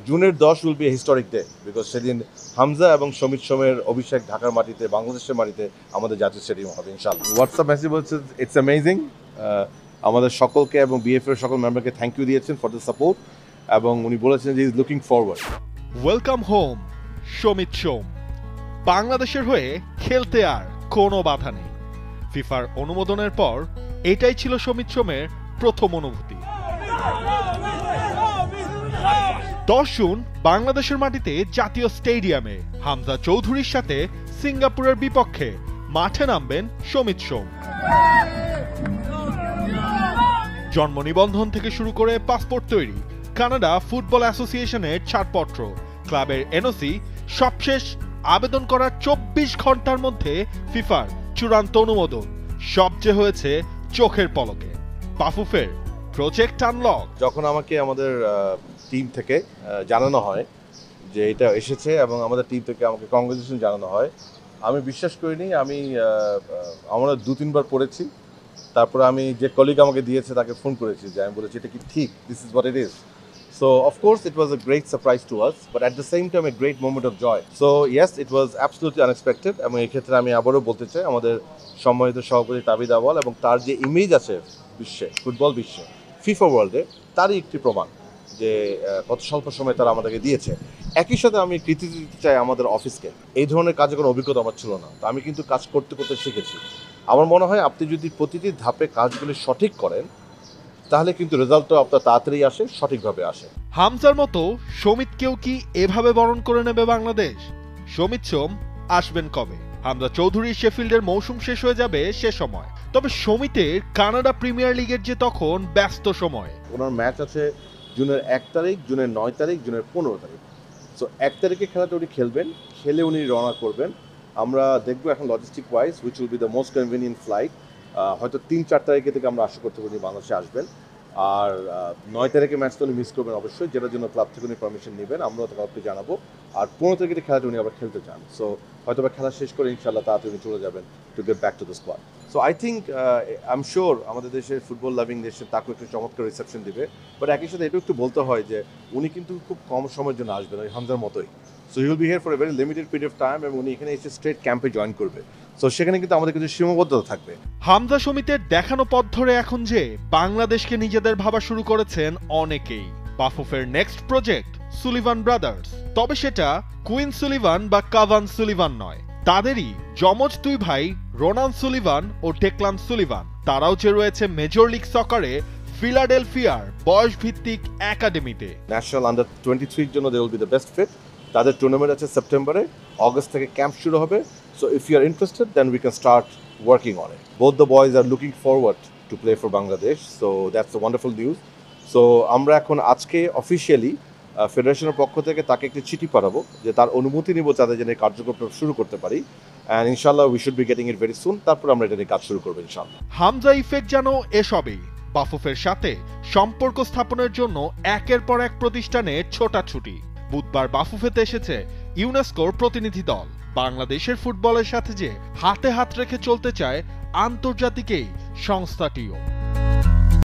জুনের 10 will be historic day because সেদিন হামজা এবং সমিত সোমের অভিষেক ঢাকার মাটিতে, বাংলাদেশের মাটিতে আমাদের জাতীয় স্টেডিয়াম হবে ইনশাআল্লাহ। হোয়াটসঅ্যাপ মেসেজ বলছে ইটস অ্যামেজিং। আমাদের সকলকে এবং বিএফএর সকল মেম্বারকে থ্যাংক ইউ দিয়েছেন ফর দ্য সাপোর্ট, এবং উনি বলেছেন যে is looking forward. Welcome home Samit Som. বাংলাদেশের হয়ে খেলতে আর কোনো বাধা নেই। ফিফার অনুমোদনের পর এটাই ছিল সমিত সোমের প্রথম অনুভূতি। 10 জুন বাংলাদেশের মাটিতে জাতীয় স্টেডিয়ামে হামজা চৌধুরীর সাথে সিঙ্গাপুরের বিপক্ষে মাঠে নামবেন সমিত সোম। জন্ম নিবন্ধন থেকে শুরু করে পাসপোর্ট তৈরি, কানাডা ফুটবল অ্যাসোসিয়েশনের ছাড়পত্র, ক্লাবের এনওসি সবশেষ আবেদন করার 24 ঘন্টার মধ্যে ফিফার চূড়ান্ত অনুমোদন। সব যে হয়েছে চোখের পলকে। বাফুফের প্রজেক্ট আনলক। যখন আমাকে আমাদের টিম থেকে জানানো হয় যে এটা এসেছে এবং আমাদের টিম থেকে আমাকে কংগ্রেচুলেশন জানানো হয়, আমি বিশ্বাস করিনি। আমরা 2-3 বার পড়েছি, তারপরে আমি যে কলিগ আমাকে দিয়েছে তাকে ফোন করেছি, যে আমি বলেছি এটা কি ঠিক, this is what it is. So of course it was a great surprise to us, but at the same time a great moment of joy. So yes, it was absolutely unexpected, এবং এই ক্ষেত্রে আমি আবারও বলতে চাই আমাদের সম্মানিত সভাপতি তাবিদ আওয়াল এবং তার যে ইমেজ আছে বিশ্বে, ফুটবল বিশ্বে, ফিফা ওয়ার্ল্ডে, তারই একটি প্রমাণ যে কত স্বল্প সময় তারা আমাদেরকে দিয়েছে। একই সাথে আমি কৃতিত্ব দিতে চাই আমাদের অফিসকে। এই ধরনের কাজে কোনো অভিজ্ঞতা আমার ছিল না, তো আমি কিন্তু কাজ করতে করতে শিখেছি। আমার মনে হয় আপনি যদি প্রতিটি ধাপে কাজগুলি সঠিক করেন তাহলে কিন্তু রেজাল্টটা আপনার তাড়াতাড়ি আসে, সঠিকভাবে আসে। হামজার মতো সমিতকেও কি এভাবে বরণ করে নেবে বাংলাদেশ? সমিত সোম আসবেন কবে? হামজা চৌধুরীর শেফিল্ডের মৌসুম শেষ হয়ে যাবে সে সময়। তবে সমিতের কানাডা প্রিমিয়ার লিগের যে তখন ব্যস্ত সময়। ওনার ম্যাচ আছে জুনের 1 তারিখ, জুনের 9 তারিখ, জুনের 15 তারিখ। সো 1 তারিখে খেলাটা উনি খেলবেন, খেলে উনি রওনা করবেন। আমরা দেখবো এখন logistic wise which will be the most convenient flight. হয়তো 3-4 তারিখে থেকে আমরা আশা করতে পারি বাংলাদেশে আসবেন। আর 9 তারিখে ম্যাচটা উনি মিস করবেন অবশ্যই, যেটার জন্য ক্লাব থেকে উনি পারমিশন নেবেন, আমরাও ক্লাবকে জানাবো। আর 15 তারিখে খেলাটা উনি আবার খেলতে চান। সো হয়তো বা খেলা শেষ করে ইনশাল্লাহ তাড়াতাড়ি উনি চলে যাবেন to get back to the squad. So I think I am sure আমাদের দেশের ফুটবল লাভিং দেশে তাকে একটু চমৎকার রিসেপশন দিবে। বাট একই সাথে এটাও একটু বলতে হয় যে উনি কিন্তু খুব কম সময়ের জন্য আসবেন, ওই হামজার মতোই। So he will be here for a very limited period of time, এবং উনি এখানে এসে স্ট্রেট ক্যাম্পে জয়েন করবে। সো সেখানে কিন্তু আমাদের কিছু সীমাবদ্ধতা থাকবে। হামজা সমিতের দেখানো পথ ধরে এখন যে বাংলাদেশকে নিজেদের ভাবা শুরু করেছেন অনেকেই। বাফুফের নেক্সট প্রজেক্ট সুলিভান ব্রাদার্স। তবে সেটা কুইন সুলিভান বা কাভান সুলিভান নয়, তাদেরই যমজ 2 ভাই রোনান সুলিভান ও ডেকলান সুলিভান। তারাও যে রয়েছে মেজর লিগ সকারে ফিলাডেলফিয়ার বয়সভিত্তিক একাডেমিতে। ন্যাশনাল আন্ডার 23 জন্য they will be the best fit. তাদের টুর্নামেন্ট আছে সেপ্টেম্বরে, অগস্ট থেকে ক্যাম্প শুরু হবে। So if you are interested, then we can start working on it. Both the boys are looking forward to play for Bangladesh, so that's a wonderful news. So আমরা এখন আজকে officially ফেডারেশনের পক্ষ থেকে তাকে একটি চিঠি পাঠাবো যে তার অনুমতি নিব তাদের জন্য কার্যক্রম শুরু করতে পারি, and inshallah we should be getting it very soon. তারপর আমরা এটা নিয়ে কাজ শুরু করব ইনশাআল্লাহ। হামজা ইফেক্ট যেন এসবই বাফুফের সাথে সম্পর্ক স্থাপনের জন্য একের পর এক প্রতিষ্ঠানে ছোটাছুটি। বুধবার বাফুফেতে এসেছে ইউনেস্কোর প্রতিনিধি দল। বাংলাদেশের ফুটবলের সাথে যে হাতে হাত রেখে চলতে চায় আন্তর্জাতিক এই সংস্থাটিও।